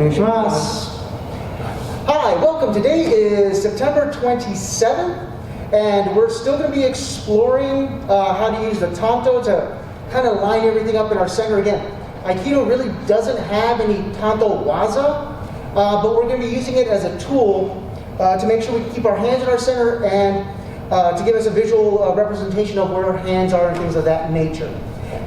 Konnichiwa. Hi, welcome. Today is September 27th, and we're still going to be exploring how to use the Tanto to kind of line everything up in our center again. Aikido really doesn't have any Tanto waza, but we're going to be using it as a tool to make sure we keep our hands in our center and to give us a visual representation of where our hands are and things of that nature.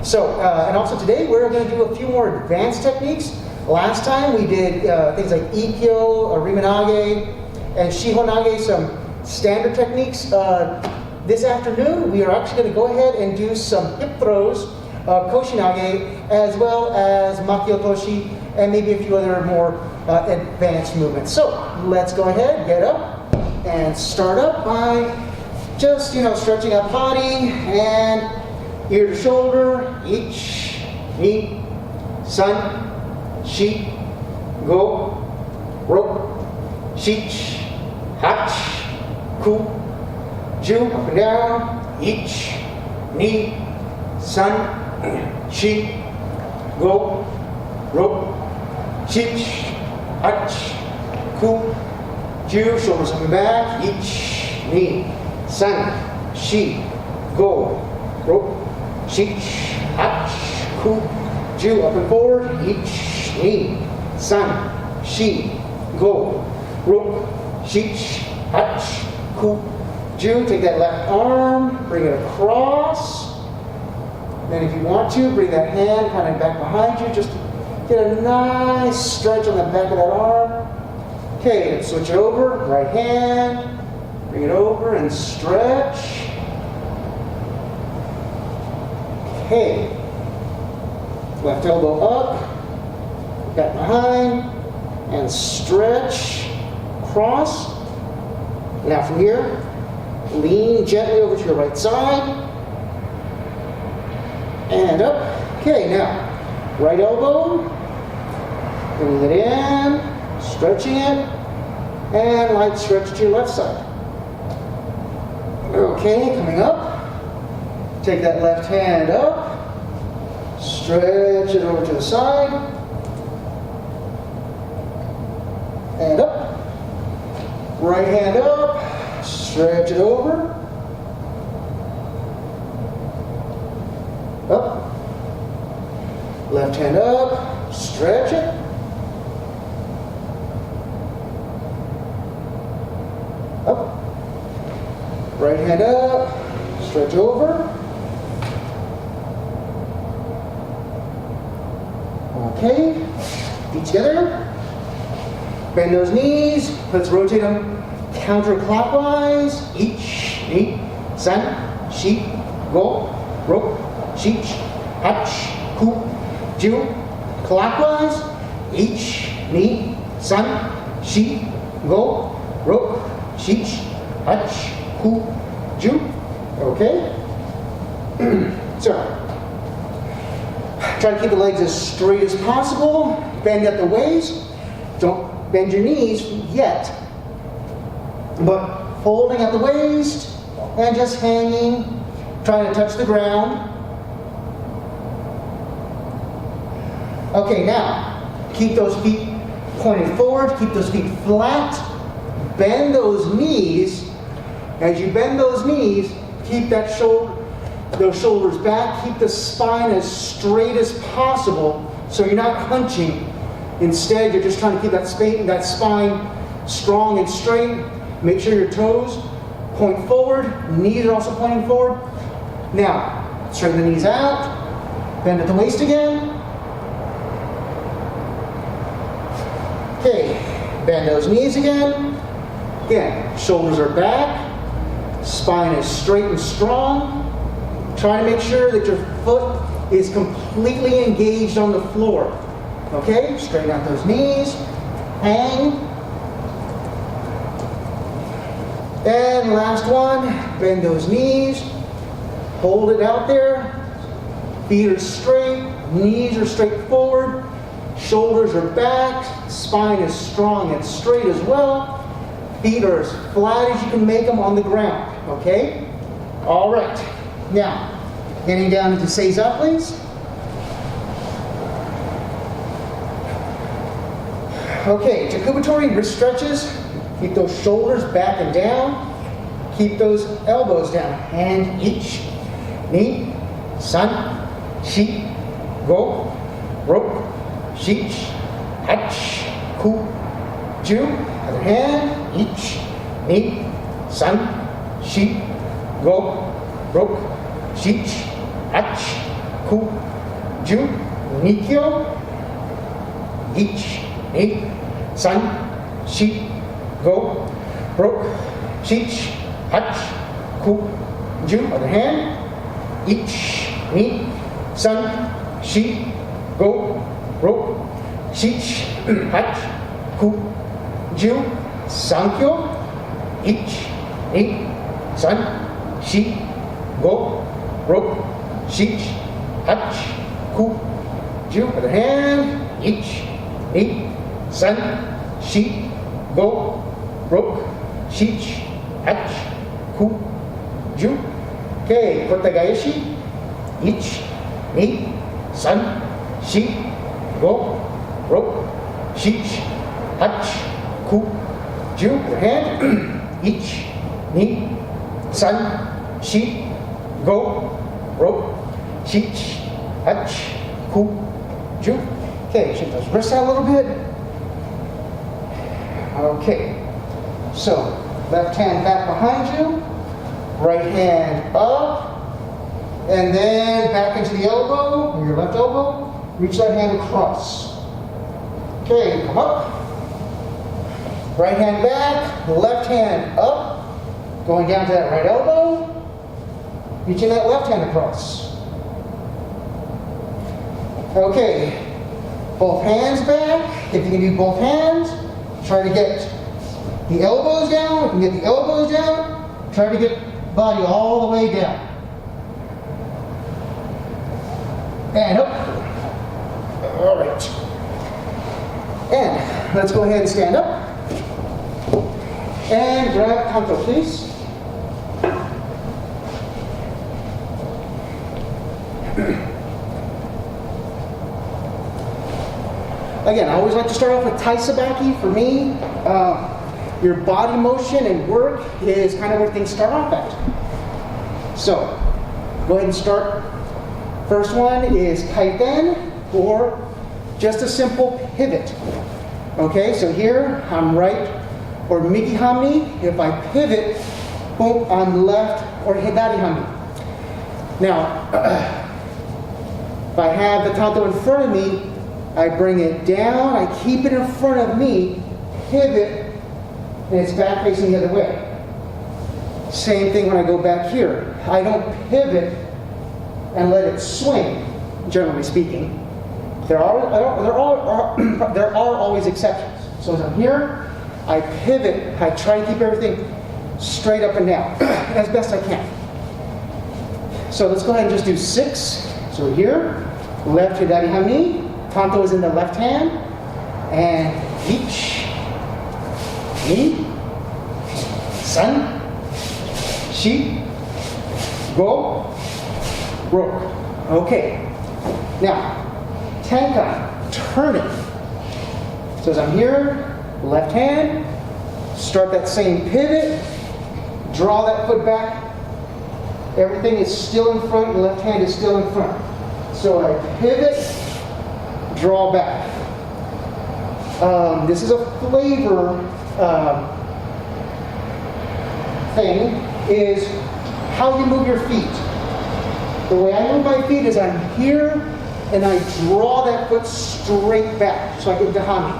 So, and also today we're going to do a few more advanced techniques. Last time we did things like ikkyo, koshinage, and shihonage, some standard techniques. This afternoon we are actually going to go ahead and do some hip throws, koshinage, as well as maki, otoshi, and maybe a few other more advanced movements. So let's go ahead, get up, and start up by just, stretching out body and ear to shoulder, ich, ni, san, shi, go, ro, shich, hach, ku, ju, up and down, ich, ni, san, shi, go, ro, shich, hach, ku, ju, shoulders up and back, ich, ni, san, shi, go, ro, shich, hach, ku, ju, up and forward, ich, ni, san, shi, go, ro, shich, hach, ku, ju. Take that left arm, bring it across. Then if you want to, bring that hand kind of back behind you, just to get a nice stretch on the back of that arm. Okay, let's switch it over, right hand, bring it over and stretch. Okay, left elbow up, back behind, and stretch, cross. Now from here, lean gently over to your right side, and up. Okay, now, right elbow, bringing it in, stretching it, and light stretch to your left side. Okay, coming up, take that left hand up, stretch it over to the side, and up. Right hand up, stretch it over. Up. Left hand up, stretch it. Up. Right hand up, stretch over. Okay, feet together. Bend those knees. Let's rotate them counterclockwise. Ich, ni, san, shi, go, ro, shich, hach, ku, ju. Clockwise. Ich, ni, san, shi, go, ro, shich, hach, ku, ju. Okay? So, try to keep the legs as straight as possible. Bend at the waist. Don't bend your knees yet, but folding at the waist and just hanging, trying to touch the ground. Okay, now keep those feet pointed forward, keep those feet flat, bend those knees. As you bend those knees, keep those shoulders back, keep the spine as straight as possible so you're not hunching. Instead, you're just trying to keep that spine strong and straight. Make sure your toes point forward. Knees are also pointing forward. Now, straighten the knees out. Bend at the waist again. Okay, bend those knees again. Again, shoulders are back. Spine is straight and strong. Try to make sure that your foot is completely engaged on the floor. Okay, straighten out those knees, hang. And last one, bend those knees, hold it out there. Feet are straight, knees are straight forward, shoulders are back, spine is strong and straight as well. Feet are as flat as you can make them on the ground, okay? All right, now, getting down into seiza, please. Okay, Takubatori, wrist stretches. Keep those shoulders back and down. Keep those elbows down. Hand each. Ni, san, shi, go, ro, shich, hach, ku, ju. Other hand, each, ni, san, shi, go, ro, shich, hach, ku, ju. Ikkyo. Each, ni, san, shi, go, ro, shich, hach, ku, ju. Other hand. Each, ni, san, shi, go, ro, shich, hach, ku, ju. Sankyo. Each, ni, san, shi, go, ro, shich, hach, ku, ju. Other hand. Each, ni, san, shi, go, ro, shich, hach, ku, ju. Okay, kotagaeshi. Each, ni, san, shi, go, ro, shich, hach, ku, ju. Your hand. Each, ni, san, shi, go, ro, shich, hach, ku, ju. Okay, shake those wrists out a little bit. Okay, so left hand back behind you, right hand up, and then back into the elbow, or your left elbow, reach that hand across. Okay, come up, right hand back, left hand up, going down to that right elbow, reaching that left hand across. Okay. Both hands back. If you can do both hands, try to get the elbows down. If you can get the elbows down, try to get body all the way down. And up. All right. And let's go ahead and stand up. And grab Tanto, please. Again, I always like to start off with tai sabaki. For me, your body motion and work is kind of where things start off at. So, go ahead and start. First one is kaiten, or just a simple pivot. Okay, so here, I'm right, or miki hami. If I pivot, boom, I'm left, or hidari hami. Now, if I have the tanto in front of me, I bring it down, I keep it in front of me, pivot, and it's back facing the other way. Same thing when I go back here. I don't pivot and let it swing, generally speaking. There are always exceptions. So as I'm here, I pivot, I try to keep everything straight up and down as best I can. So let's go ahead and just do 6. So here, left hidari hami. Tanto is in the left hand, and each, ni, san, shi, go, ro. Okay. Now, tenkan, turn it. So as I'm here, left hand, start that same pivot, draw that foot back. Everything is still in front, the left hand is still in front. So I pivot, draw back. This is a flavor thing, is how you move your feet. The way I move my feet is I'm here and I draw that foot straight back so I get to hami.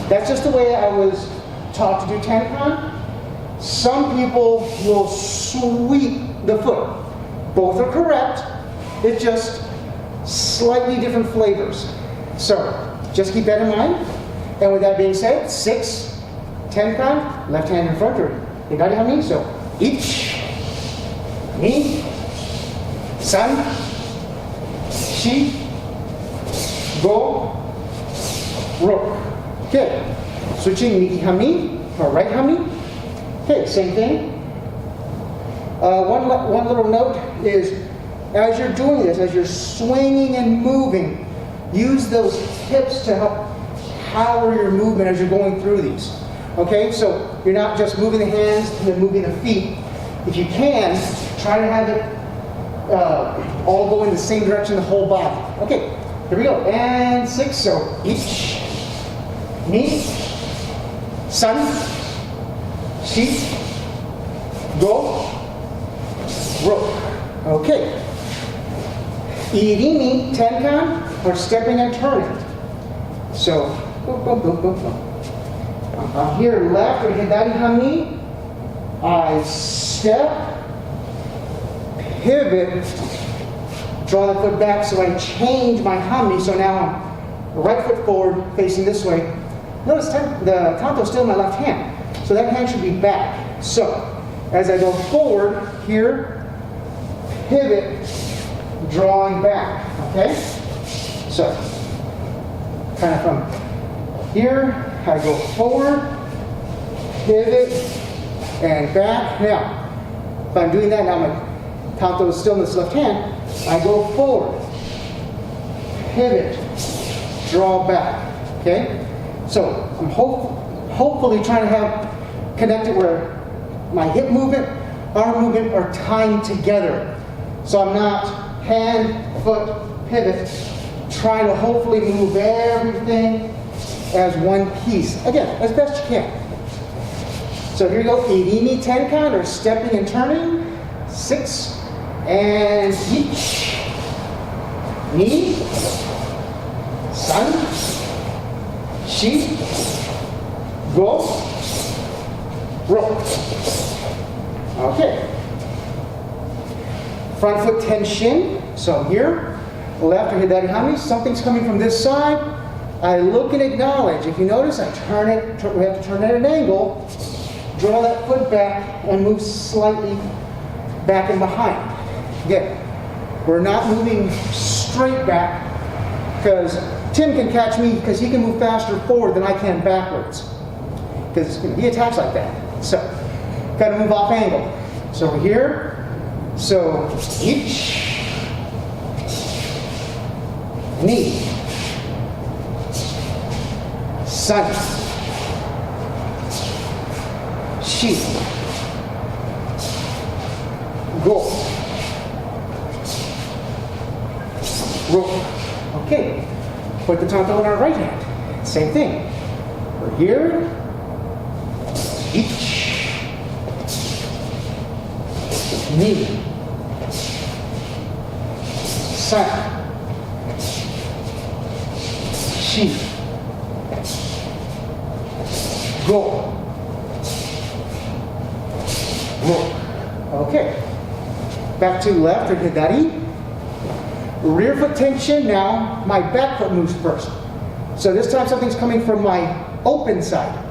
That's just the way I was taught to do tenkan. Some people will sweep the foot. Both are correct. It's just slightly different flavors. So, just keep that in mind. And with that being said, 6, tenkan, left hand in front, or hidari hami. So, each, ni, san, shi, go, ro. Okay, switching miki hami, or right hami. Okay, same thing. One little note is, as you're doing this, as you're swinging and moving, use those hips to help power your movement as you're going through these. Okay, so you're not just moving the hands and then moving the feet. If you can, try to have it all go in the same direction, the whole body. Okay, here we go. And 6, so ich, ni, san, shi, go, ro. Okay. Irini, tenkan, or stepping and turning. So, boom, boom, boom, boom, boom. I'm here left, or hidari hami. I step, pivot, draw the foot back, so I change my hami. So now I'm right foot forward, facing this way. Notice the Tanto is still in my left hand. So that hand should be back. So, as I go forward, here, pivot, drawing back, okay? So, kind of from here, I go forward, pivot, and back. Now, if I'm doing that, now my Tanto is still in this left hand, I go forward, pivot, draw back, okay? So, I'm hopefully trying to connect it where my hip movement, arm movement are tied together. So I'm not hand, foot, pivot, trying to hopefully move everything as one piece. Again, as best you can. So here you go, irini tenkan, or stepping and turning. 6, and ich, ni, san, shi, go, ro. Okay. Front foot tenchin. So here, left or hidari hami. Something's coming from this side. I look and acknowledge. If you notice, I turn it. We have to turn it at an angle. Draw that foot back and move slightly back and behind. Again, we're not moving straight back because Tim can catch me because he can move faster forward than I can backwards. Because he attacks like that. So, got to move off angle. So we're here. So, ich, ni, san, shi, go, ro. Okay, put the Tanto in our right hand. Same thing. We're here. Ich, ni, san, shi, go, ro. Okay. Back to left or hidari. Rear foot tension. Now my back foot moves first. So this time something's coming from my open side.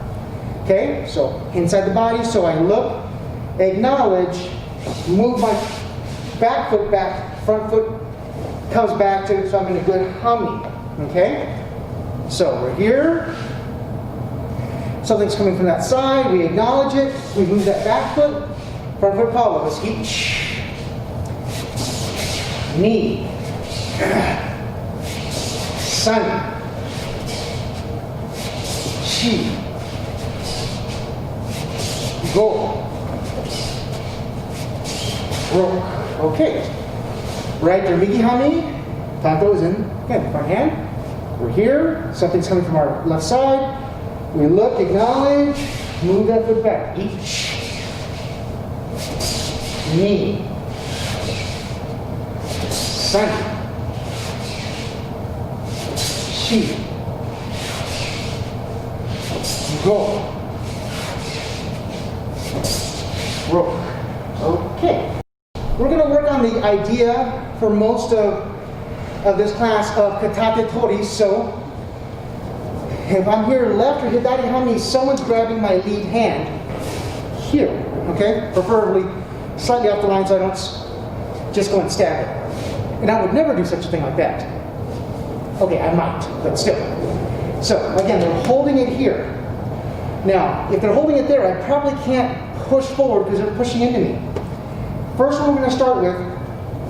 Okay, so inside the body. So I look, acknowledge, move my back foot back, front foot comes back to, so I'm in a good hami. Okay? So we're here. Something's coming from that side. We acknowledge it. We move that back foot. Front foot follows. Ich, ni, san, shi, go, ro. Okay. Right or migi hami. Tanto is in, again, front hand. We're here. Something's coming from our left side. We look, acknowledge, move that foot back. Ich, ni, san, shi, go, ro. Okay. We're going to work on the idea for most of this class of katatetori. So, if I'm here left or hidari hami, someone's grabbing my lead hand here, okay? Preferably slightly off the line so I don't just go and stab it. And I would never do such a thing like that. Okay, I might, but still. So, again, they're holding it here. Now, if they're holding it there, I probably can't push forward because they're pushing into me. First one we're going to start with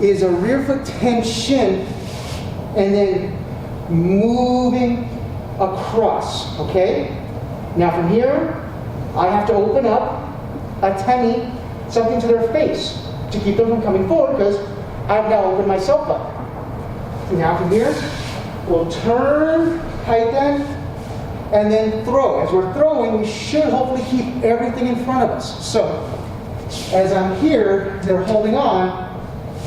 is a rear foot tenchin, and then moving across, okay? Now from here, I have to open up a temi, something to their face, to keep them from coming forward, because I've now opened myself up. Now from here, we'll turn, kaiten, and then throw. As we're throwing, we should hopefully keep everything in front of us. So, as I'm here, they're holding on.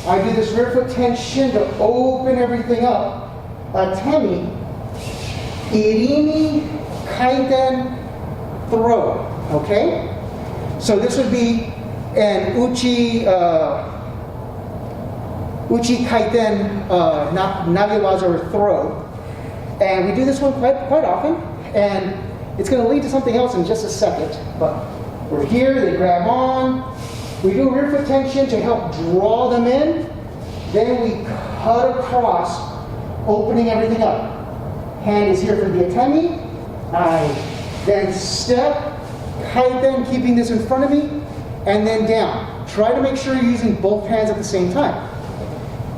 I do this rear foot tenchin to open everything up. Temi, irimi, kaiten, throw. Okay? So this would be an uchi kaiten, nagiwaza, or throw. And we do this one quite often. And it's going to lead to something else in just a second. But we're here, they grab on. We do rear foot tenchin to help draw them in. Then we cut across, opening everything up. Hand is here for the atemi. I then step, kaiten, keeping this in front of me, and then down. Try to make sure you're using both hands at the same time.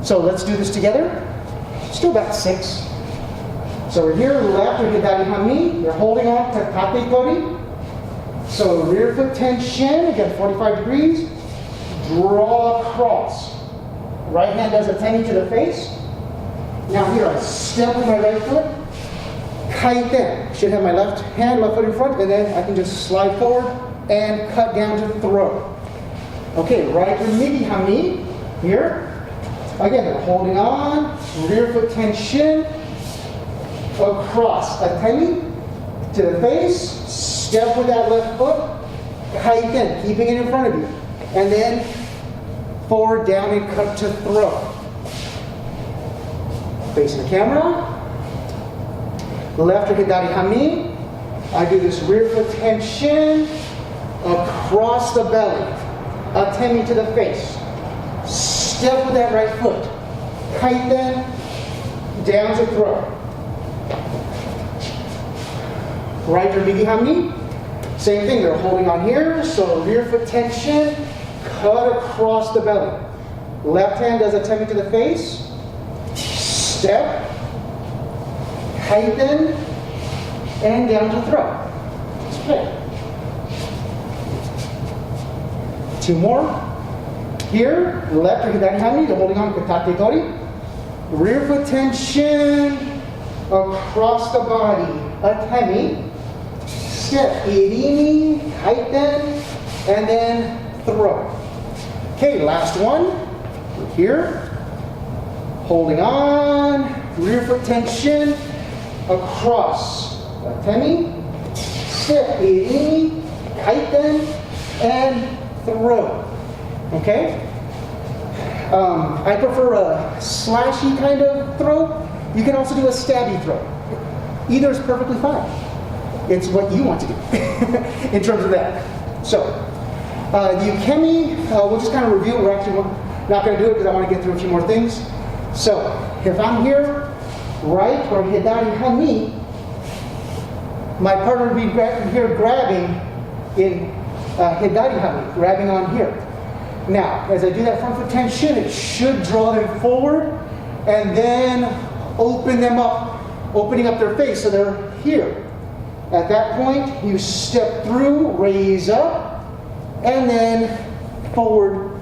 So let's do this together. Let's do about 6. So we're here, left, we're hidari hami. You're holding on to katatetori. So rear foot tenchin, again 45 degrees. Draw across. Right hand does a temi to the face. Now here I step with my right foot. Kaiten. Should have my left foot in front, and then I can just slide forward and cut down to throw. Okay, right to migi hami. Here. Again, they're holding on. Rear foot tenchin. Across. Atemi to the face. Step with that left foot. Kaiten. Keeping it in front of you. And then forward, down, and cut to throw. Facing the camera. Left or hidari hami. I do this rear foot tenchin across the belly. Atemi to the face. Step with that right foot. Kaiten, down to throw. Right or migi hami. Same thing, they're holding on here. So rear foot tenchin, cut across the belly. Left hand does a temi to the face. Step. Kaiten, and down to throw. Okay. 2 more. Here, left or hidari hami, they're holding on to katatetori. Rear foot tenchin, across the body, atemi. Step, irimi, kaiten, and then throw. Okay, last one. We're here, holding on, rear foot tenchin, across, atemi, step, irimi, kaiten, and throw. Okay? I prefer a slashy kind of throw. You can also do a stabby throw. Either is perfectly fine. It's what you want to do in terms of that. So, the ukemi, we'll just kind of review. We're actually not going to do it because I want to get through a few more things. So, if I'm here, right, or hidari hami, my partner would be here grabbing in hidari hami, grabbing on here. Now, as I do that front foot tenchin, it should draw them forward and then open them up, opening up their face so they're here. At that point, you step through, raise up, and then a forward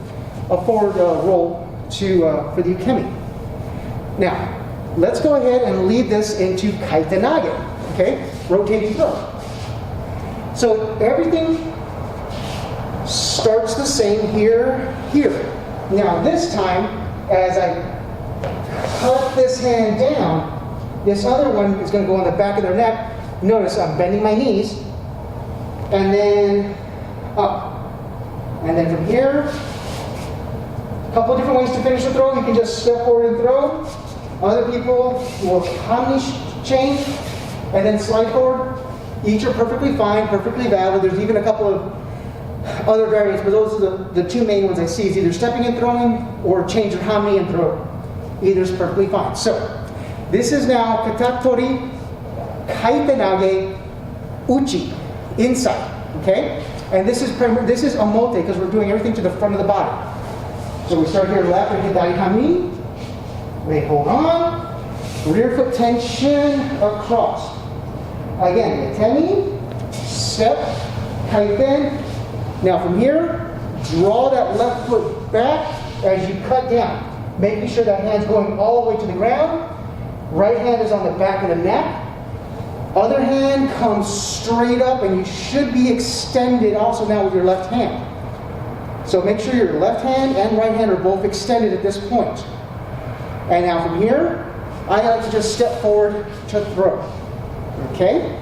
roll for the ukemi. Now, let's go ahead and lead this into kaitenage, okay? Rotating throw. So everything starts the same here. Now this time, as I cut this hand down, this other one is going to go on the back of their neck. Notice I'm bending my knees, and then up. And then from here, a couple of different ways to finish the throw. You can just step forward and throw. Other people will kami chain and then slide forward. Each are perfectly fine, perfectly valid. There's even a couple of other variants, but those are the 2 main ones I see. Is either stepping and throwing or change your hami and throw. Either is perfectly fine. So, this is now katatetori, kaitenage, uchi, inside, okay? And this is omote because we're doing everything to the front of the body. So we start here left with hidari hami. We hold on. Rear foot tenchin across. Again, ukemi, step, kaiten. Now from here, draw that left foot back as you cut down, making sure that hand's going all the way to the ground. Right hand is on the back of the neck. Other hand comes straight up, and you should be extended also now with your left hand. So make sure your left hand and right hand are both extended at this point. And now from here, I like to just step forward to throw. Okay?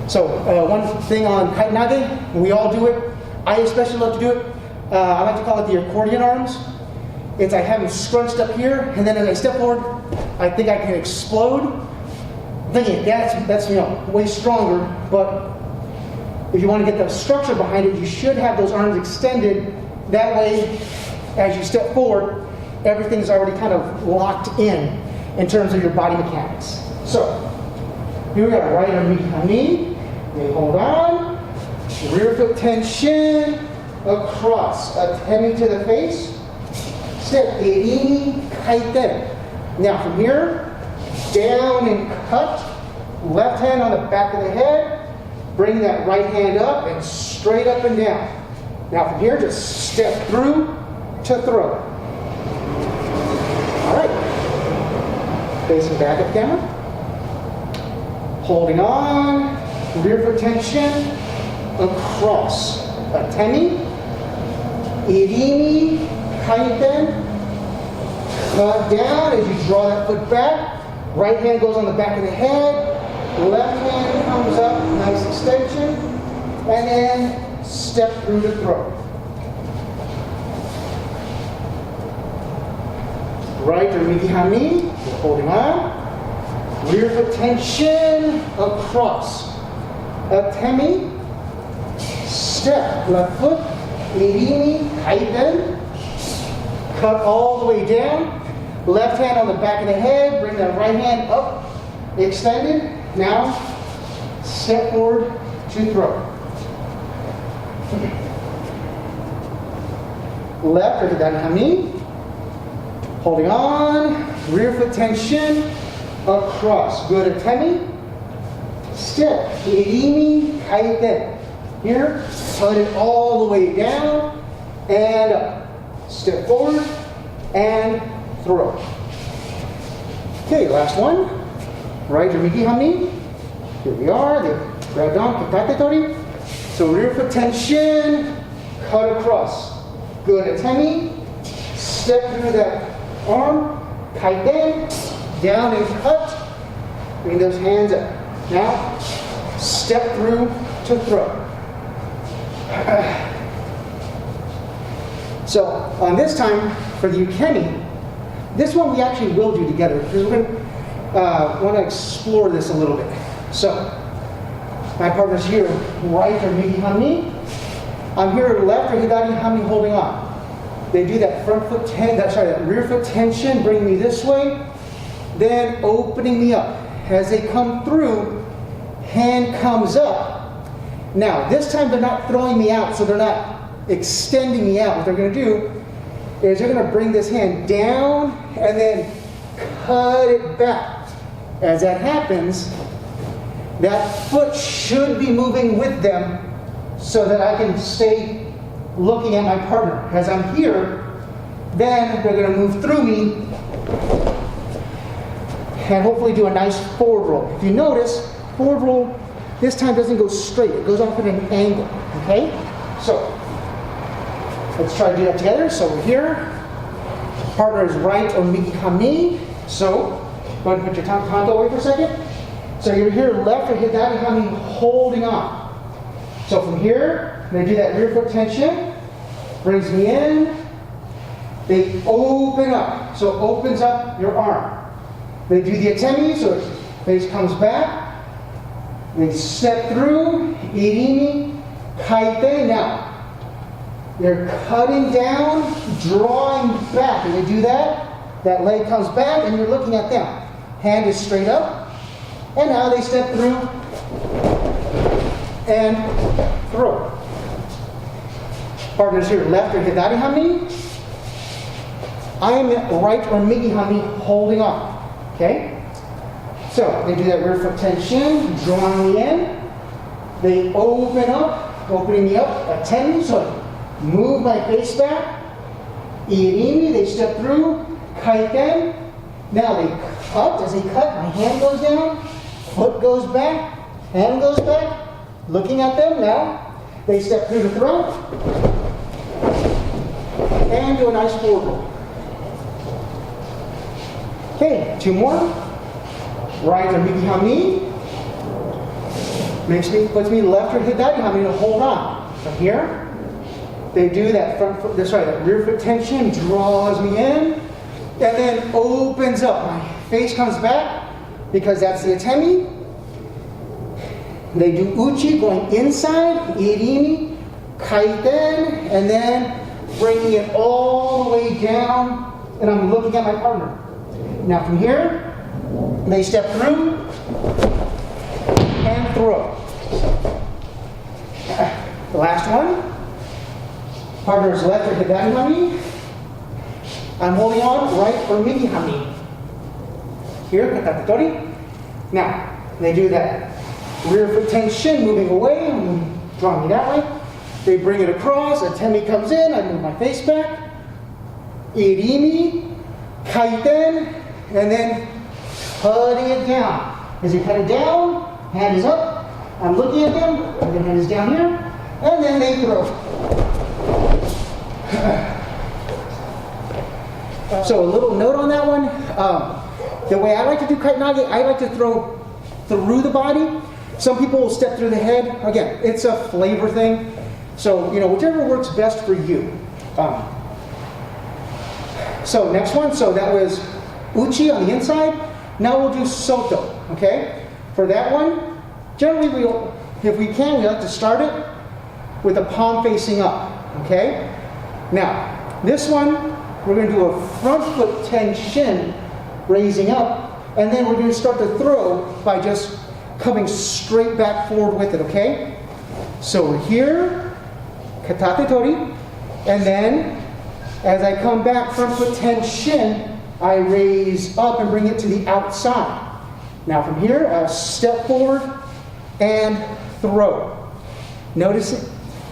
So one thing on kaitenage, we all do it. I especially love to do it. I like to call it the accordion arms. It's I have them scrunched up here, and then as I step forward, I think I can explode. I'm thinking that's way stronger, but if you want to get the structure behind it, you should have those arms extended. That way, as you step forward, everything's already kind of locked in terms of your body mechanics. So, here we are, right arm on knee. Okay, hold on. Rear foot tenchin, across. Ukemi to the face. Step, irini, kaiten. Now from here, down and cut. Left hand on the back of the head. Bring that right hand up and straight up and down. Now from here, just step through to throw. All right. Facing back up camera. Holding on. Rear foot tension. Across. Ukemi. Irini. Kaiten. Cut down as you draw that foot back. Right hand goes on the back of the head. Left hand comes up, nice extension, and then step through to throw. Right or miki-hami, holding on. Rear foot tension, across. Ukemi, step, left foot, irini, kaiten. Cut all the way down. Left hand on the back of the head, bring that right hand up, extended. Now, step forward to throw. Left or katatetori. Holding on. Rear foot tension. Across. Good ukemi. Step. Irini kaiten. Here, cut it all the way down and up. Step forward and throw. Okay, last one. Right or miki-hami. Here we are. They grabbed on katatetori. So rear foot tension, cut across. Good ukemi. Step through that arm, kaiten, down and cut. Bring those hands up. Now, step through to throw. So on this time for the ukemi, this one we actually will do together because we're going to want to explore this a little bit. So, my partner's here, right or miki-hami. I'm here left or hidari-hami holding on. They do that that rear foot tension, bring me this way, then opening me up. As they come through, hand comes up. Now, this time they're not throwing me out, so they're not extending me out. What they're going to do is they're going to bring this hand down and then cut it back. As that happens, that foot should be moving with them so that I can stay looking at my partner. As I'm here, then they're going to move through me and hopefully do a nice forward roll. If you notice, forward roll this time doesn't go straight. It goes off at an angle, okay? So, let's try to do that together. So we're here. Partner is right or miki-hami. So, go ahead and put your Tanto away for a second. So you're here left or hidari-hami holding on. So from here, they do that rear foot tension. Brings me in. They open up. So it opens up your arm. They do the ukemi, so face comes back. They step through. Irini, kaiten. Now, they're cutting down, drawing back. And they do that. That leg comes back, and you're looking at them. Hand is straight up, and now they step through and throw. Partners here, left or hidari-hami. I'm right or miki-hami holding on. Okay? So they do that rear foot tenchin, drawing me in. They open up, opening me up, a ten. So I move my face back. Irimi, they step through, kaiten. Now they cut. As they cut, my hand goes down, foot goes back, hand goes back. Looking at them now, they step through the throat and do a nice forward roll. Okay, two more. Right or miki hami. Puts me left or hidari hami to hold on. From here, they do that front foot, that rear foot tension, draws me in, and then opens up. My face comes back because that's the atemi. They do uchi, going inside, irimi, kaiten, and then bringing it all the way down, and I'm looking at my partner. Now from here, they step through and throw. The last one, partner's left or hidari hami. I'm holding on right or miki hami. Here, katatetori. Now, they do that rear foot tenchin, moving away, drawing me that way. They bring it across, atemi comes in, I move my face back. Irimi, kaiten, and then cutting it down. As you cut it down, hand is up, I'm looking at them, and then hand is down here, and then they throw. So a little note on that one. The way I like to do kaitenage, I like to throw through the body. Some people will step through the head. Again, it's a flavor thing. So, whichever works best for you. So next one, so that was uchi on the inside. Now we'll do soto, okay? For that one, generally if we can, we like to start it with the palm facing up, okay? Now, this one, we're going to do a front foot tenchin, raising up, and then we're going to start to throw by just coming straight back forward with it, okay? So we're here, katatetori, and then as I come back front foot tenchin, I raise up and bring it to the outside. Now from here, I'll step forward and throw. Notice it.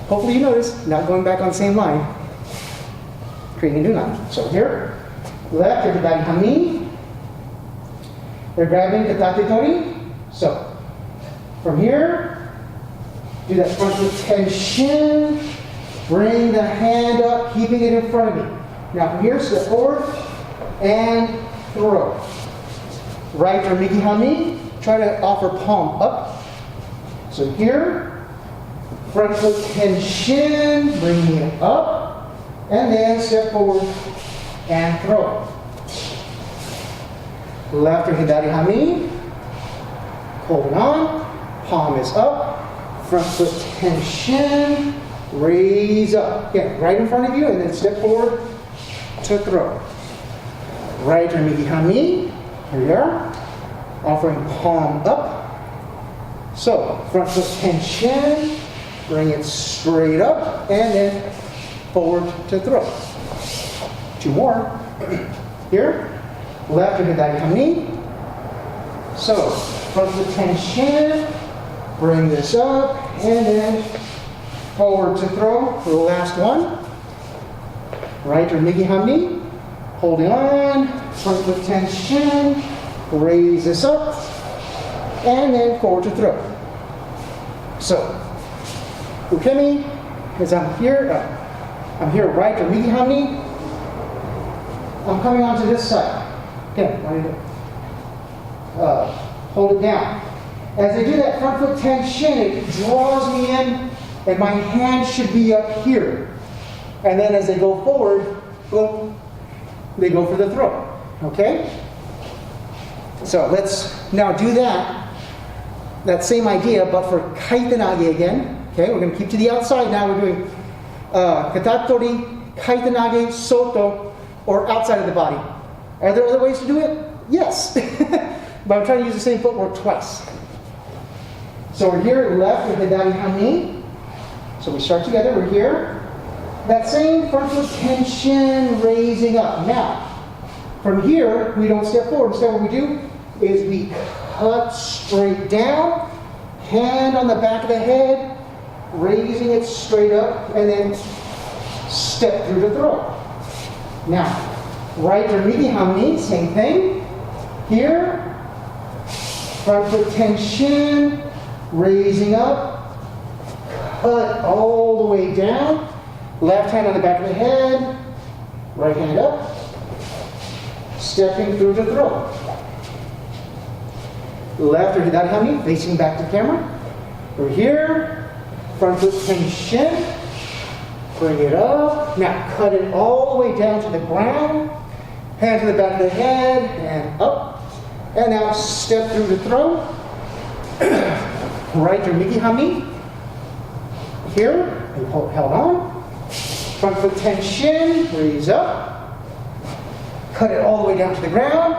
Hopefully you notice, not going back on the same line. Creating a new line. So here, left, they're grabbing hami. They're grabbing katatetori. So from here, do that front foot tenchin. Bring the hand up, keeping it in front of me. Now from here, step forward and throw. Right or miki hami. Try to offer palm up. So here, front foot tenchin, bringing it up, and then step forward and throw. Left or hidari hami. Holding on, palm is up, front foot tenchin, raise up. Again, right in front of you, and then step forward to throw. Right or miki hami. Here we are. Offering palm up. So, front foot tenchin, bring it straight up, and then forward to throw. Two more. Here. Left or hidari hami. So, front foot tenchin, bring this up, and then forward to throw for the last one. Right or miki hami. Holding on, front foot tenchin, raise this up, and then forward to throw. So, ukemi is I'm here right or miki hami. I'm coming onto this side. Okay, what do you do? Hold it down. As I do that front foot tenchin, it draws me in, and my hand should be up here. And then as they go forward, boom, they go for the throw. Okay? So let's now do that same idea, but for kaitenage again. Okay, we're going to keep to the outside now. We're doing katatetori, kaitenage, soto, or outside of the body. Are there other ways to do it? Yes. But I'm trying to use the same footwork twice. So we're here, left with hidari hami. So we start together, we're here. That same front foot tenchin, raising up. Now, from here, we don't step forward. Instead, what we do is we cut straight down, hand on the back of the head, raising it straight up, and then step through the throat. Now, right or miki hamni, same thing. Here, front foot tenchin, raising up, cut all the way down, left hand on the back of the head, right hand up, stepping through the throat. Left or hidari hamni, facing back to the camera. Over here, front foot tenchin, bring it up. Now cut it all the way down to the ground, hand to the back of the head, and up. And now step through the throat. Right or miki hamni. Here, and held on. Front foot tenchin, raise up. Cut it all the way down to the ground.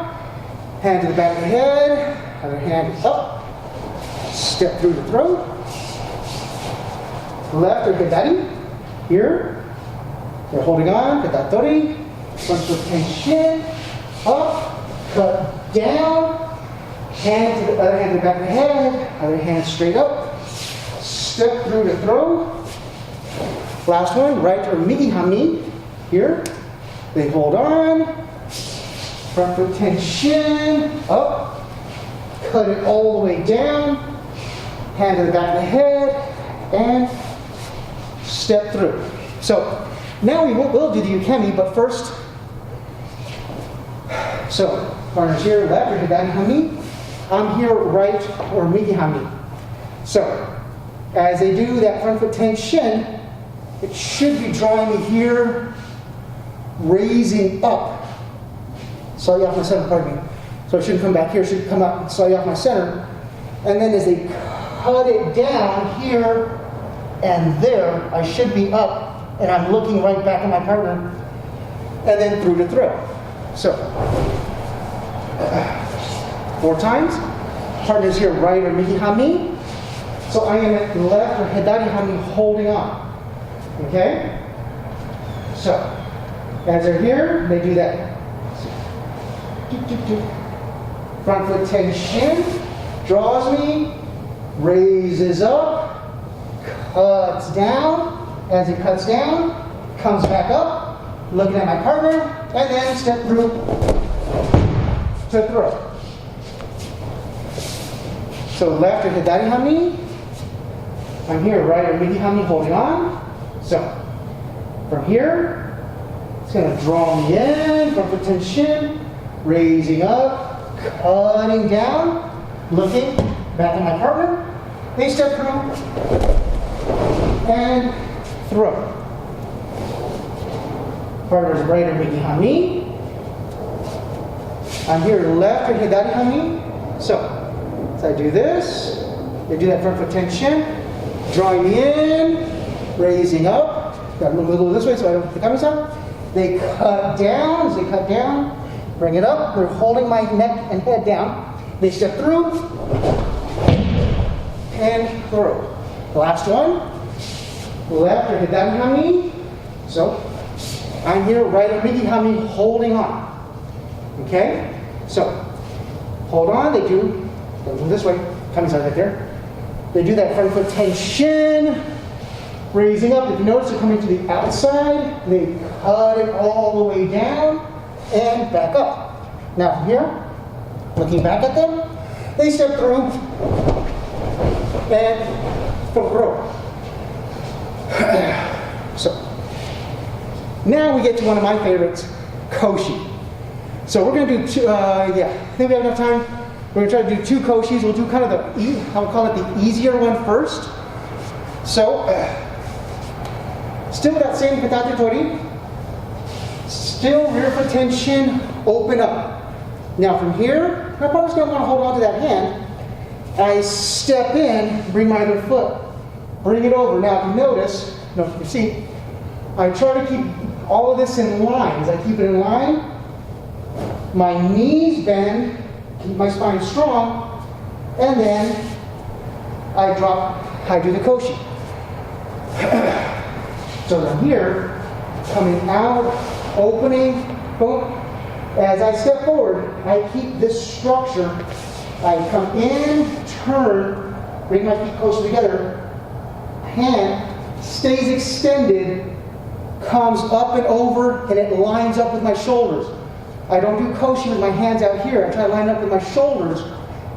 Hand to the back of the head, other hand up. Step through the throat. Left or hidari. Here, they're holding on, katatetori. Front foot tenchin, up. Cut down, hand to the other hand to the back of the head, other hand straight up, step through the throat. Last one, right or miki hamni. Here, they hold on, front foot tenchin, up, cut it all the way down, hand to the back of the head, and step through. So now we'll do the ukemi, but first, so partners here, left or hidari hamni. I'm here, right or miki hamni. So as they do that front foot tenchin, it should be drawing me here, raising up. Slightly off my center, pardon me. So it shouldn't come back here, it should come up slightly off my center. And then as they cut it down here and there, I should be up, and I'm looking right back at my partner, and then through the throat. So, 4 times. Partners here, right or miki hamni. So I am at left or hidari hamni, holding on. Okay? So, as they're here, they do that. Front foot tenchin, draws me, raises up, cuts down. As it cuts down, comes back up, looking at my partner, and then step through to throat. So left or hidari hamni. I'm here, right or miki hamni, holding on. So from here, it's going to draw me in, front foot tenchin, raising up, cutting down, looking back at my partner. They step through and throw. Partner's right or miki hamni. I'm here left or hidari hamni. So I do this. They do that front foot tenchin, drawing me in, raising up. Got to move a little this way so I don't hit the kami-san. They cut down. As they cut down, bring it up. They're holding my neck and head down. They step through and throw. The last one, left or hidari hamni. So I'm here, right or miki hamni, holding on. Okay? So hold on. They do. Don't move this way. Kami-san right there. They do that front foot tenchin, raising up. If you notice, they're coming to the outside. They cut it all the way down and back up. Now from here, looking back at them, they step through and throw. So now we get to one of my favorites, koshi. So we're going to do two, I think we have enough time. We're going to try to do 2 koshis. We'll do kind of the, I'll call it the easier one first. So, still that same katatetori. Still rear foot tenchin, open up. Now from here, my partner's going to want to hold on to that hand. I step in, bring my other foot, bring it over. Now if you notice, you see, I try to keep all of this in line. As I keep it in line, my knees bend, keep my spine strong, and then I do the koshi. So I'm here, coming out, opening, boom. As I step forward, I keep this structure I come in, turn, bring my feet closer together. Hand stays extended, comes up and over, and it lines up with my shoulders. I don't do koshi with my hands out here. I try to line up with my shoulders.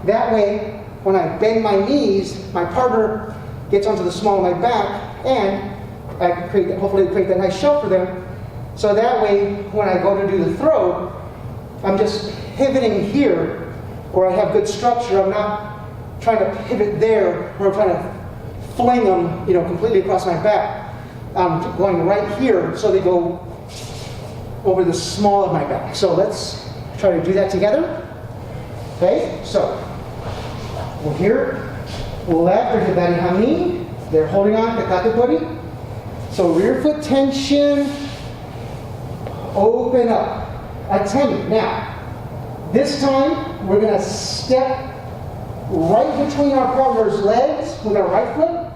That way, when I bend my knees, my partner gets onto the small of my back, and I can hopefully create that nice shelf for them. So that way, when I go to do the throw, I'm just pivoting here, where I have good structure. I'm not trying to pivot there, where I'm trying to fling them, completely across my back. I'm going right here, so they go over the small of my back. So let's try to do that together. Okay, so we're here, left or hibari hami. They're holding on to katatetori. So rear foot tension, open up, atemi. Now, this time we're going to step right between our partner's legs with our right foot.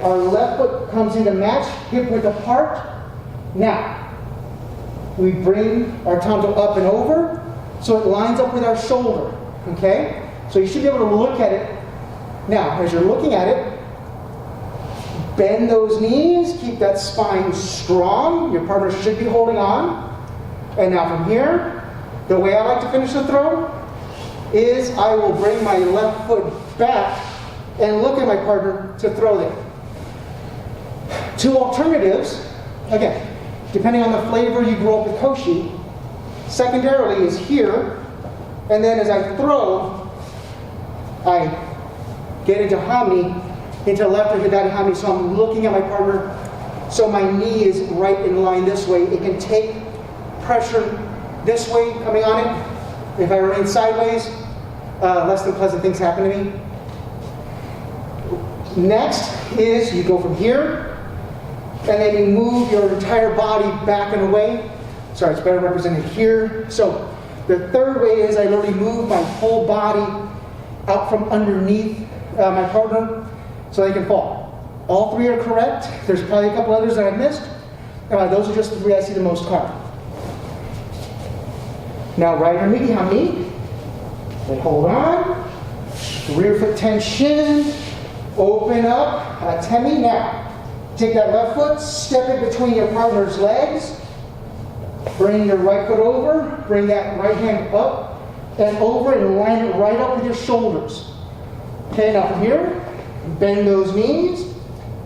Our left foot comes into match, hip width apart. Now, we bring our tanto up and over so it lines up with our shoulder. Okay? So you should be able to look at it. Now, as you're looking at it, bend those knees, keep that spine strong. Your partner should be holding on. And now from here, the way I like to finish the throw is I will bring my left foot back and look at my partner to throw there. Two alternatives, again, depending on the flavor you grew up with koshi, secondarily is here, and then as I throw, I get into hami, into left or hidari hami, so I'm looking at my partner, so my knee is right in line this way. It can take pressure this way coming on it. If I remain sideways, less than pleasant things happen to me. Next is you go from here, and then you move your entire body back and away. Sorry, it's better represented here. So the third way is I literally move my whole body out from underneath my partner so they can fall. All three are correct. There's probably a couple others that I missed. Those are just the three I see the most common. Now right or miki hami. They hold on. Rear foot tension. Open up. Atemi. Now, take that left foot, step it between your partner's legs. Bring your right foot over. Bring that right hand up and over and line it right up with your shoulders. Okay, now from here, bend those knees.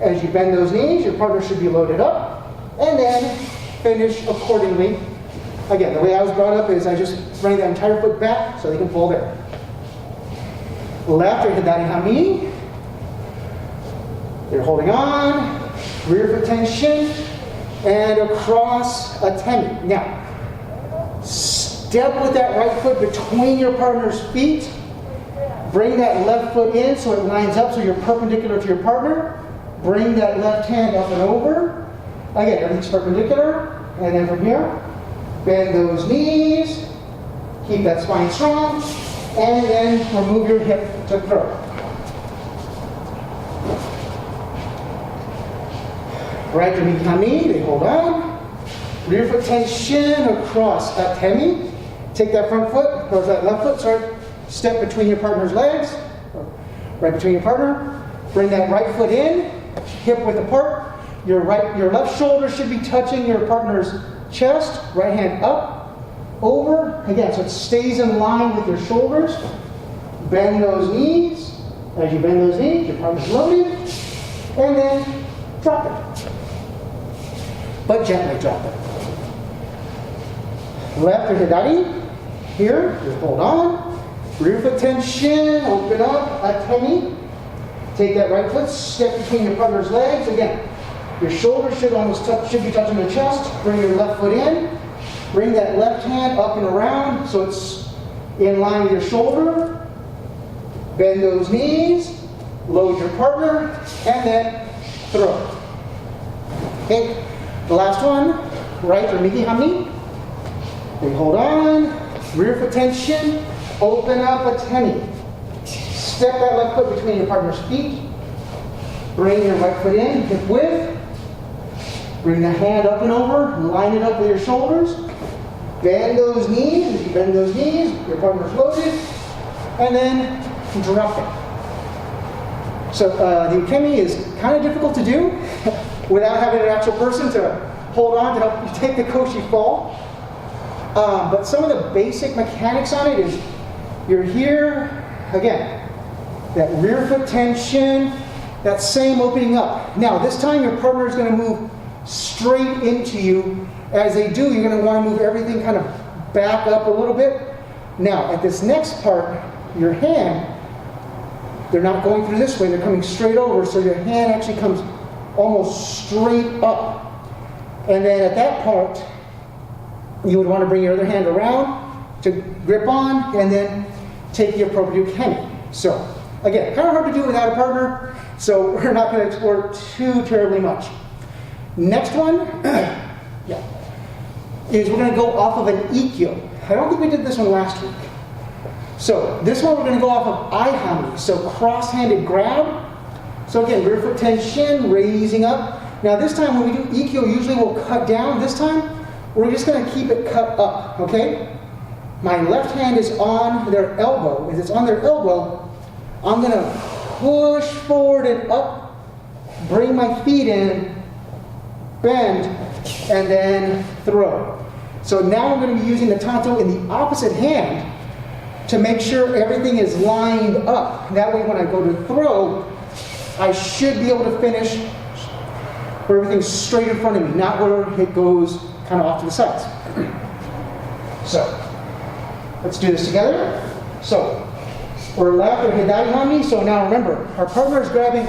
As you bend those knees, your partner should be loaded up. And then finish accordingly. Again, the way I was brought up is I just bring that entire foot back so they can fall there. Left or hidari hami. They're holding on. Rear foot tension. And across atemi. Now, step with that right foot between your partner's feet. Bring that left foot in so it lines up so you're perpendicular to your partner. Bring that left hand up and over. Again, everything's perpendicular. And then from here, bend those knees. Keep that spine strong. And then remove your hip to throw. Right to miki hami, they hold on. Rear foot tension across atemi. Take that front foot, or that left foot, sorry. Step between your partner's legs, right between your partner. Bring that right foot in, hip width apart. Your left shoulder should be touching your partner's chest. Right hand up, over. Again, so it stays in line with your shoulders. Bend those knees. As you bend those knees, your partner's loaded. And then drop it. But gently drop it. Left or hidari. Here, just hold on. Rear foot tension, open up, atemi. Take that right foot, step between your partner's legs. Again, your shoulders should be touching the chest. Bring your left foot in. Bring that left hand up and around so it's in line with your shoulder. Bend those knees. Load your partner. And then throw. Okay, the last one, right or miki hami. We hold on. Rear foot tension. Open up atemi. Step that left foot between your partner's feet. Bring your right foot in, hip width. Bring the hand up and over. Line it up with your shoulders. Bend those knees. As you bend those knees, your partner's loaded. and then drop it. So the ukemi is kind of difficult to do without having an actual person to hold on to help you take the koshi fall. But some of the basic mechanics on it is you're here, again, that rear foot tension, that same opening up. Now this time your partner is going to move straight into you. As they do, you're going to want to move everything kind of back up a little bit. Now at this next part, your hand, they're not going through this way, they're coming straight over, so your hand actually comes almost straight up. And then at that part, you would want to bring your other hand around to grip on and then take the appropriate ukemi. So again, kind of hard to do without a partner, so we're not going to explore too terribly much. Next one is we're going to go off of an ikkyo. I don't think we did this one last week. So this one we're going to go off of ihami, so cross-handed grab. So again, rear foot tension, raising up. Now this time when we do ikkyo, usually we'll cut down. This time, we're just going to keep it cut up, okay? My left hand is on their elbow. As it's on their elbow, I'm going to push forward and up, bring my feet in, bend, and then throw. So now I'm going to be using the tanto in the opposite hand to make sure everything is lined up. That way when I go to throw, I should be able to finish where everything's straight in front of me, not where it goes kind of off to the sides. So, let's do this together. So, we're left or hidai hami. So now remember, our partner is grabbing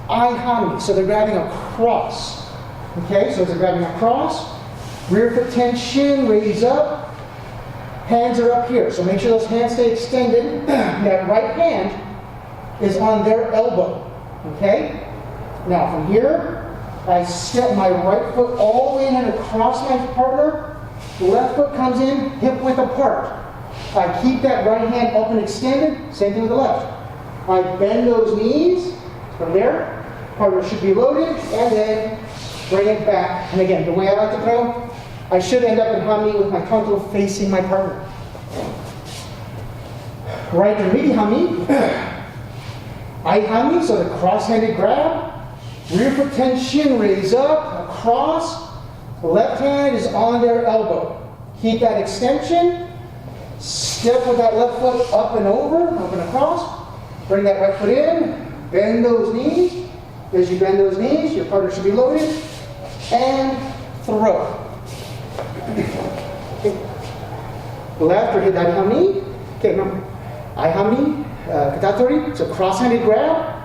ihami, so they're grabbing across. Okay, so they're grabbing across. Rear foot tension, raise up. Hands are up here, so make sure those hands stay extended. That right hand is on their elbow. Okay? Now from here, I step my right foot all the way in and across my partner. Left foot comes in, hip width apart. I keep that right hand up and extended. Same thing with the left. I bend those knees. From there, partner should be loaded, and then bring it back. And again, the way I like to throw, I should end up in hami with my tanto facing my partner. Right or midi hami. I hami, so the cross-handed grab. Rear foot tension, raise up, across. The left hand is on their elbow. Keep that extension. Step with that left foot up and over, up and across. Bring that right foot in. Bend those knees. As you bend those knees, your partner should be loaded. And throw. Left or hidari hami. Okay, remember. Ihami, katatetori, so cross-handed grab.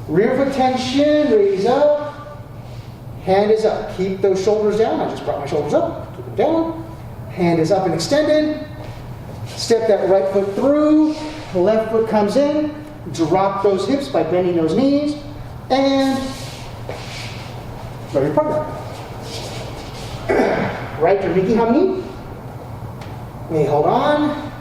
Rear foot tension, raise up. Hand is up. Keep those shoulders down. I just brought my shoulders up. Keep them down. Hand is up and extended. Step that right foot through. Left foot comes in. Drop those hips by bending those knees. And throw your partner. Right to miki hami. Okay, hold on.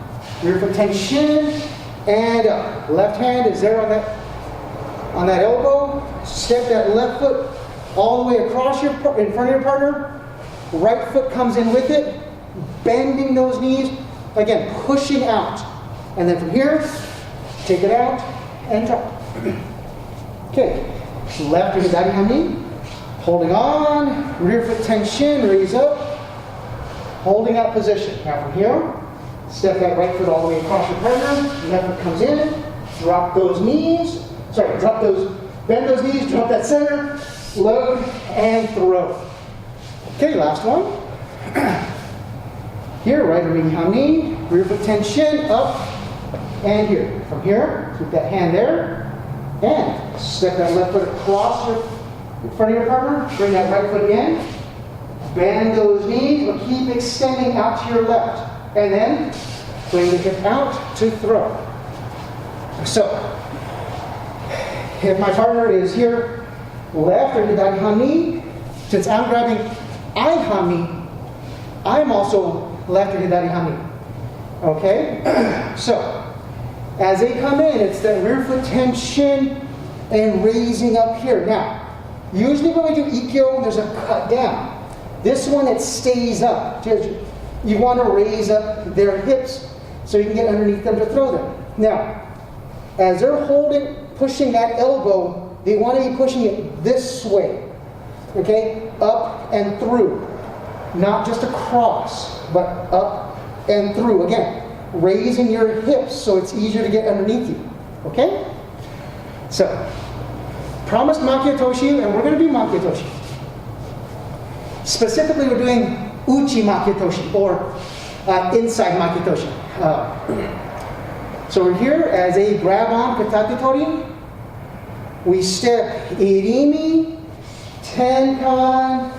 Rear foot tension. And up. Left hand is there on that elbow. Step that left foot all the way across in front of your partner. Right foot comes in with it, bending those knees. Again, pushing out. And then from here, take it out and drop. Okay. Left is hidari hami. Holding on. Rear foot tension, raise up. Holding out position. Now from here, step that right foot all the way across your partner. Left foot comes in. Drop those knees. Bend those knees, drop that center, load, and throw. Okay, last one. Here, right or hami, rear foot tension, up, and here. From here, keep that hand there, and step that left foot across in front of your partner, bring that right foot in, bend those knees, but keep extending out to your left, and then bring the hip out to throw. So, if my partner is here, left or hidari hami, since I'm grabbing ihami, I'm also left or hidari hami. Okay? So, as they come in, it's that rear foot tension and raising up here. Now, usually when we do ikkyo, there's a cut down. This one, it stays up. You want to raise up their hips so you can get underneath them to throw them. Now, as they're pushing that elbow, they want to be pushing it this way. Okay? Up and through. Not just across, but up and through. Again, raising your hips so it's easier to get underneath you. Okay? So, promised maki otoshi, and we're going to do maki otoshi. Specifically, we're doing uchi maki otoshi, or inside maki otoshi. So we're here as a grab-on katatetori. We step irimi, tenkan,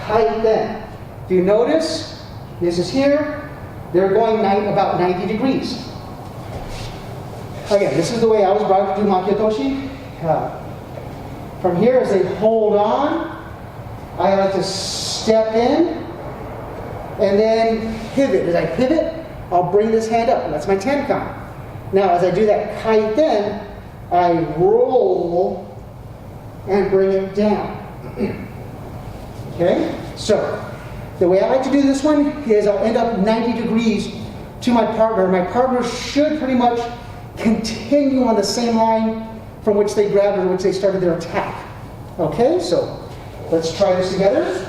kaiten. Do you notice? This is here. They're going about 90 degrees. Again, this is the way I was brought up to do maki otoshi. From here, as they hold on, I like to step in and then pivot. As I pivot, I'll bring this hand up. That's my tenkan. Now, as I do that kaiten, I roll and bring it down. Okay? So, the way I like to do this one is I'll end up 90 degrees to my partner. My partner should pretty much continue on the same line from which they grabbed or which they started their attack. Okay, so let's try this together.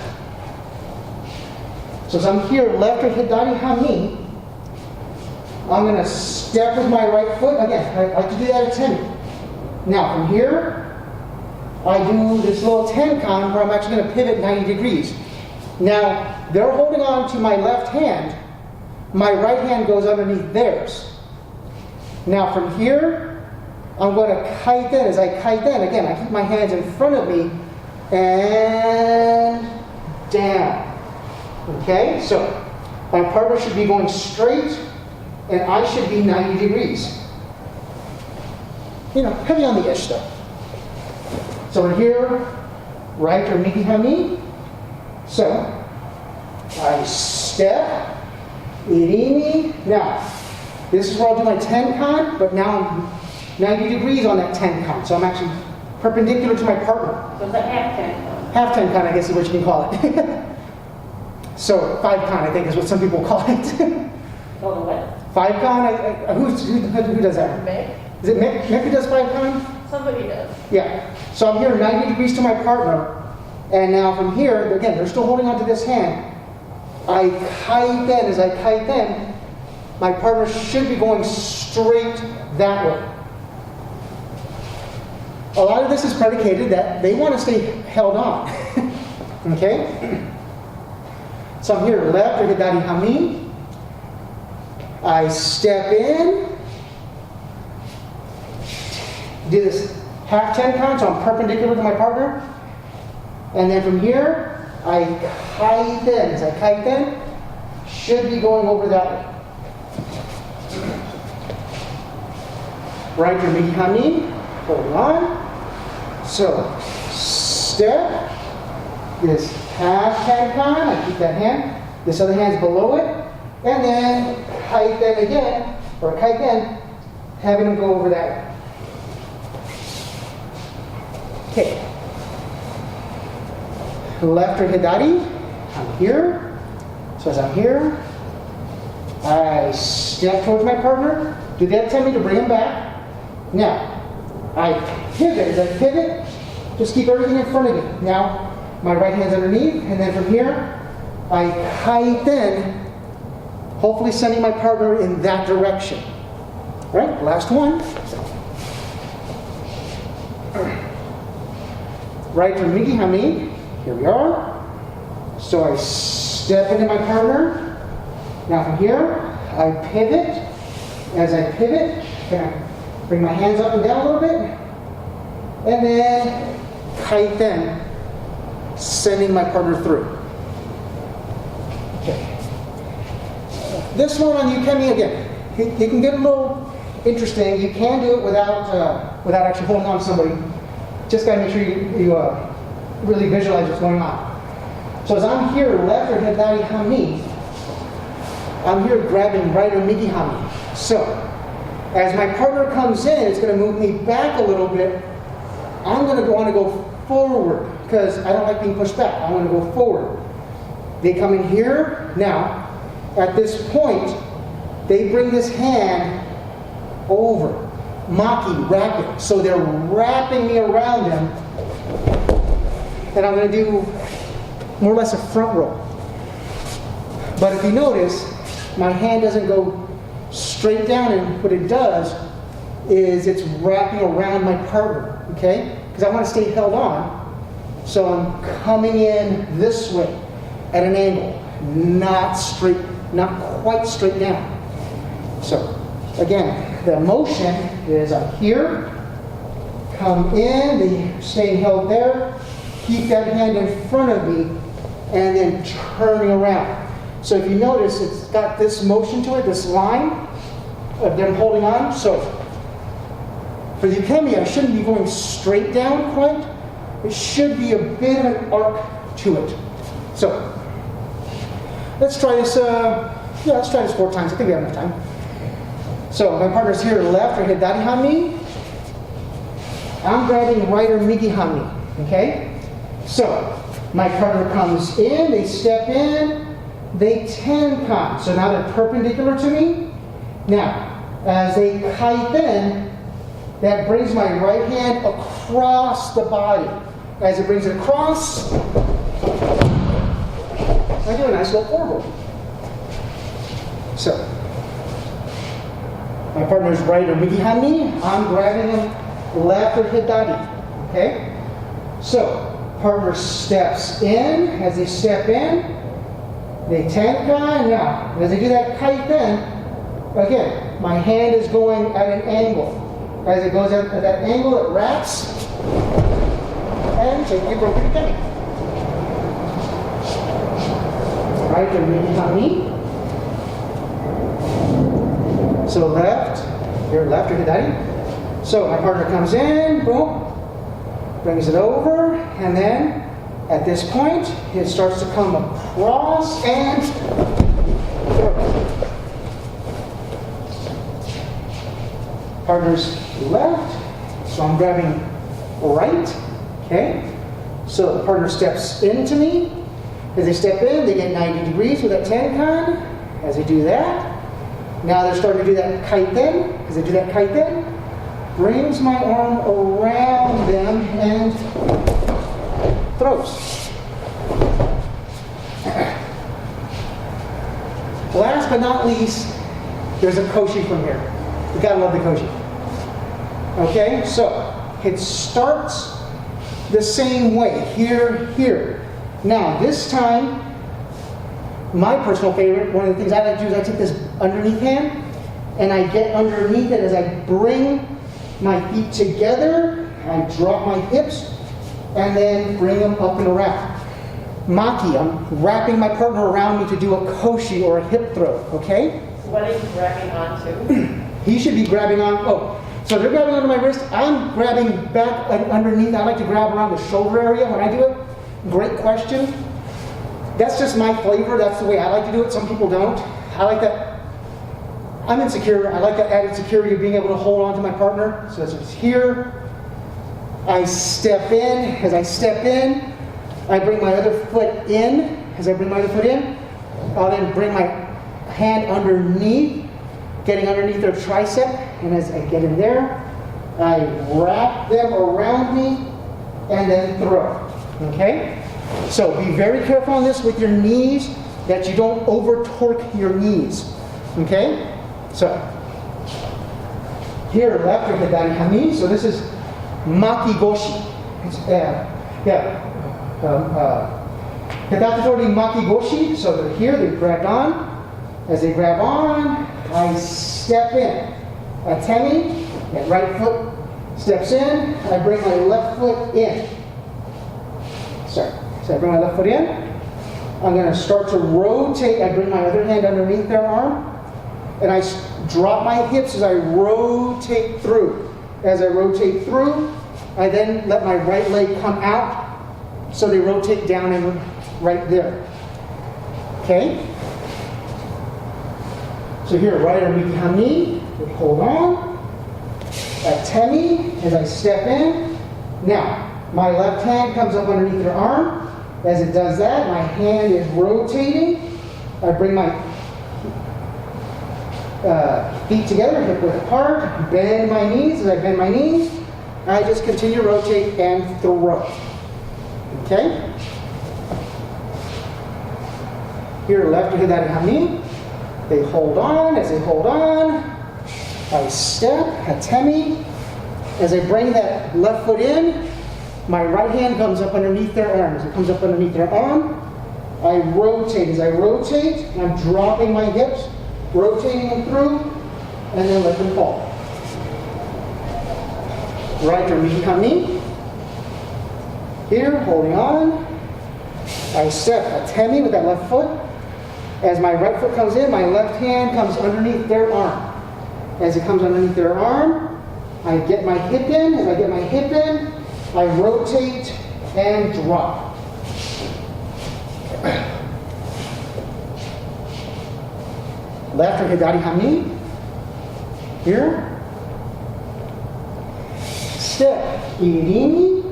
So as I'm here, left or hidari hami, I'm going to step with my right foot. Again, I like to do that at 10. Now from here, I do this little tenkan where I'm actually going to pivot 90 degrees. Now, they're holding on to my left hand. My right hand goes underneath theirs. Now from here, I'm going to kaiten. As I kaiten, again, I keep my hands in front of me and down. Okay, so my partner should be going straight and I should be 90 degrees. You know, heavy on the ish though. So we're here, right or miki hami. So I step, irimi. Now, this is where I'll do my tenkan, but now I'm 90 degrees on that tenkan. So I'm actually perpendicular to my partner. So it's a half tenkan. Half tenkan, I guess is what you can call it. So 5-kan, I think, is what some people call it. So the what? 5-kan, who does that? Meg? Is it Mick? Mick who does 5-kan? Somebody does. Yeah. So I'm here 90 degrees to my partner. And now from here, again, they're still holding onto this hand. I kaiten. As I kaiten, my partner should be going straight that way. A lot of this is predicated that they want to stay held on. Okay? So I'm here, left or hidari hami. I step in. Do this half tenkan, so I'm perpendicular to my partner. And then from here, I kaiten. As I kaiten, should be going over that way. Right or miki hami. Hold on. So, step. This half tenkan. I keep that hand. This other hand's below it. And then kaiten again, or kaiten, having them go over that way. Okay. Left or hidari. I'm here. So as I'm here, I step towards my partner. Do that tell me to bring him back. Now, I pivot. As I pivot, just keep everything in front of me. Now, my right hand's underneath, and then from here, I kaiten, hopefully sending my partner in that direction. All right, last one. Right or miki hami. Here we are. So I step into my partner. Now from here, I pivot. As I pivot, can I bring my hands up and down a little bit? And then kaiten, sending my partner through. Okay. This one on ukemi, again, it can get a little interesting. You can do it without actually holding on to somebody. Just got to make sure you really visualize what's going on. So as I'm here, left or hidari hami, I'm here grabbing right or miki hami. So as my partner comes in, it's going to move me back a little bit. I'm going to want to go forward because I don't like being pushed back. I want to go forward. They come in here. Now, at this point, they bring this hand over. Maki, wrapping. So they're wrapping me around them. And I'm going to do more or less a front roll. But if you notice, my hand doesn't go straight down, and what it does is it's wrapping around my partner, okay? Because I want to stay held on. So I'm coming in this way at an angle, not straight, not quite straight down. So again, the motion is I'm here, come in, staying held there, keep that hand in front of me, and then turning around. So if you notice, it's got this motion to it, this line of them holding on. So for the ukemi, I shouldn't be going straight down quite. It should be a bit of an arc to it. So let's try this. Let's try this 4 times. I think we have enough time. So my partner's here to the left, or hidari hami. I'm grabbing right or migi hami. Okay. So my partner comes in. They step in. They tenkan. So now they're perpendicular to me. Now, as they kaiten, that brings my right hand across the body. As it brings it across, I do a nice little forward. So, my partner's right or migi hami. I'm grabbing him left or hidari. Okay? So, partner steps in. As they step in, they tenkan. Now, as they do that kaiten, again, my hand is going at an angle. As it goes at that angle, it wraps and take a broken ukemi. Right, the migi hami. So left, here left or hidari. So my partner comes in, boom, brings it over, and then at this point, it starts to come across and partner's left, so I'm grabbing right, okay? So the partner steps into me. As they step in, they get 90 degrees with that tenkan. As they do that, now they're starting to do that kaiten. As they do that kaiten, brings my arm around them and throws. Last but not least, there's a koshi from here. You gotta love the koshi. Okay, so it starts the same way, here. Now, this time, my personal favorite, one of the things I like to do is I take this underneath hand, and I get underneath it as I bring my feet together, I drop my hips, and then bring them up and around. Maki, I'm wrapping my partner around me to do a koshi or a hip throw, okay? What are you grabbing onto? He should be grabbing on, so they're grabbing onto my wrist. I'm grabbing back underneath. I like to grab around the shoulder area when I do it. Great question. That's just my flavor. That's the way I like to do it. Some people don't. I like that. I'm insecure. I like that added security of being able to hold on to my partner. So it's here. I step in. As I step in, I bring my other foot in. As I bring my other foot in, I'll then bring my hand underneath, getting underneath their tricep, and as I get in there, I wrap them around me and then throw. Okay? So be very careful on this with your knees, that you don't over torque your knees. Okay? So here, left or hidari hami. So this is maki goshi. It's katatetori maki goshi. So they're here, they've grabbed on. As they grab on, I step in. Atemi, that right foot steps in. I bring my left foot in. So I bring my left foot in. I'm going to start to rotate. I bring my other hand underneath their arm. And I drop my hips as I rotate through. As I rotate through, I then let my right leg come out. So they rotate down and right there. Okay? So here, right or migi hami, hold on. Atemi, as I step in. Now, my left hand comes up underneath their arm. As it does that, my hand is rotating. I bring my Feet together, hip width apart, bend my knees. As I bend my knees, I just continue to rotate and throw. Okay? Here, left hidari hami. They hold on. As they hold on, I step, hatemi. As I bring that left foot in, my right hand comes up underneath their arm. As it comes up underneath their arm, I rotate. As I rotate, I'm dropping my hips, rotating them through, and then let them fall. Right or hami. Here, holding on. I step hatemi with that left foot. As my right foot comes in, my left hand comes underneath their arm. As it comes underneath their arm, I get my hip in. As I get my hip in, I rotate and drop. Left or hidari hami. Here. Step, irimi.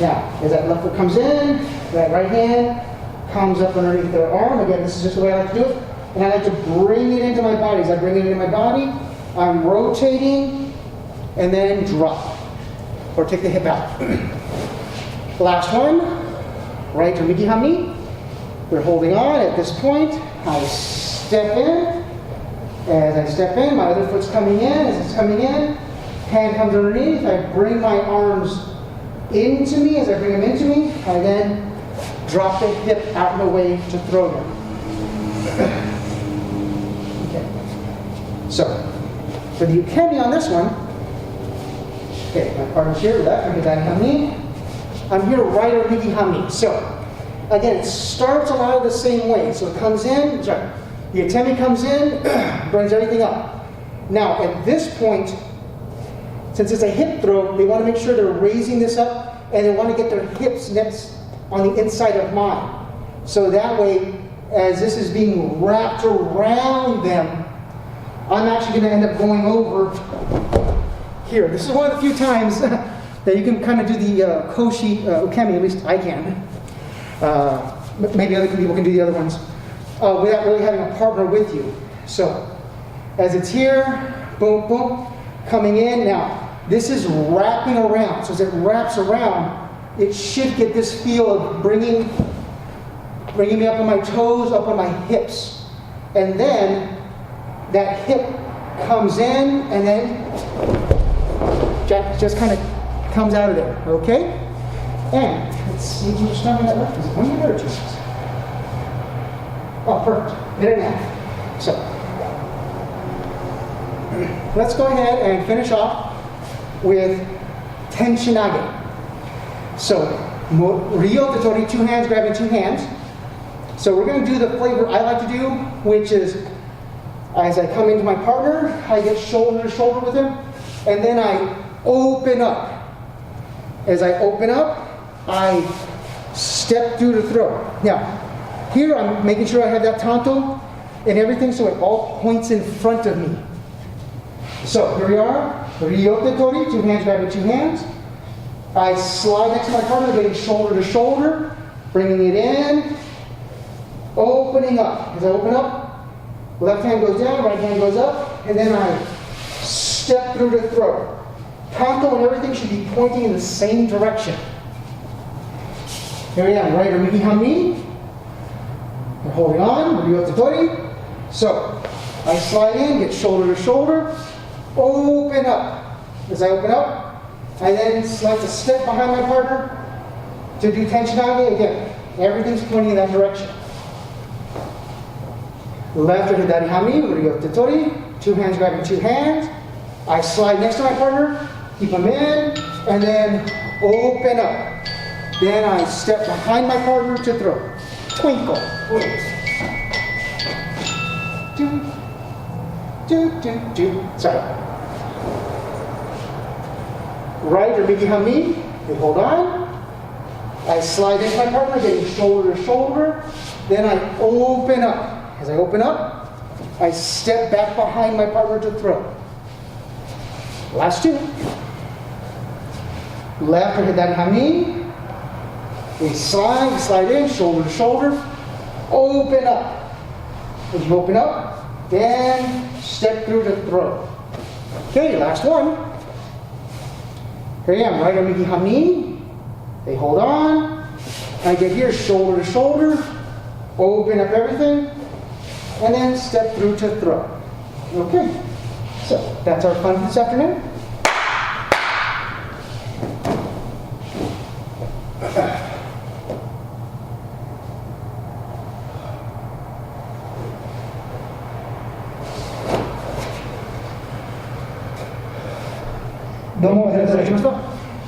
Now, as that left foot comes in, that right hand comes up underneath their arm. Again, this is just the way I like to do it. And I like to bring it into my body. As I bring it into my body, I'm rotating and then drop. Or take the hip out. Last one. Right or miki hami. We're holding on. At this point, I step in. As I step in, my other foot's coming in. As it's coming in, hand comes underneath. I bring my arms into me. As I bring them into me, I then drop the hip out and away to throw them. Okay. So, for the ukemi on this one, okay, my partner's here, left, hidari hami. I'm here, right or miki hami. So, again, it starts a lot of the same way. So it comes in, sorry, the atemi comes in, brings everything up. Now, at this point, since it's a hip throw, they want to make sure they're raising this up, and they want to get their hips next on the inside of mine. So that way, as this is being wrapped around them, I'm actually going to end up going over here. This is one of the few times that you can kind of do the ukemi, at least I can. Maybe other people can do the other ones without really having a partner with you. So, as it's here, boom, boom, coming in. Now, this is wrapping around. So as it wraps around, it should get this feel of bringing me up on my toes, up on my hips. And then that hip comes in and then just kind of comes out of there, okay? And let's see if you're starting that left. Is it 1 minute or 2 minutes? Oh, perfect. Minute and a half. So, let's go ahead and finish off with tenchinage. So, ryotetori, 2 hands grabbing 2 hands. So we're going to do the flavor I like to do, which is as I come into my partner, I get shoulder to shoulder with him, and then I open up. As I open up, I step through the throw. Now, here I'm making sure I have that tanto and everything so it all points in front of me. So here we are, ryotetori, 2 hands grabbing 2 hands. I slide next to my partner, getting shoulder to shoulder, bringing it in, opening up. As I open up, left hand goes down, right hand goes up, and then I step through the throw. Tanto and everything should be pointing in the same direction. Here we are, right or miki hami. We're holding on, ryotetori. So, I slide in, get shoulder to shoulder, open up. As I open up, I then like to step behind my partner to do tenchinage again. Everything's pointing in that direction. Left or hidari hami, ryotetori, 2 hands grabbing 2 hands. I slide next to my partner, keep them in, and then open up. Then I step behind my partner to throw. Twinkle. Wait. Do. Sorry. Right or miki hami, they hold on. I slide into my partner, getting shoulder to shoulder. Then I open up. As I open up, I step back behind my partner to throw. Last 2. Left or hidari hami. We slide in, shoulder to shoulder. Open up. As you open up, Then step through to throw. Okay, last one. Here I am, right arm miki hami. They hold on. I get here, shoulder to shoulder. Open up everything. And then step through to throw. Okay, so that's our fun this afternoon.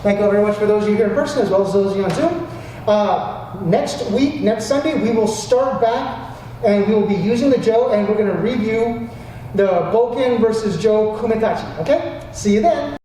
Thank you very much for those of you here in person as well as those of you on Zoom. Next week, next Sunday, we will start back and we will be using the Jo and we're going to review the Boken versus Jo Kumetachi. Okay? See you then.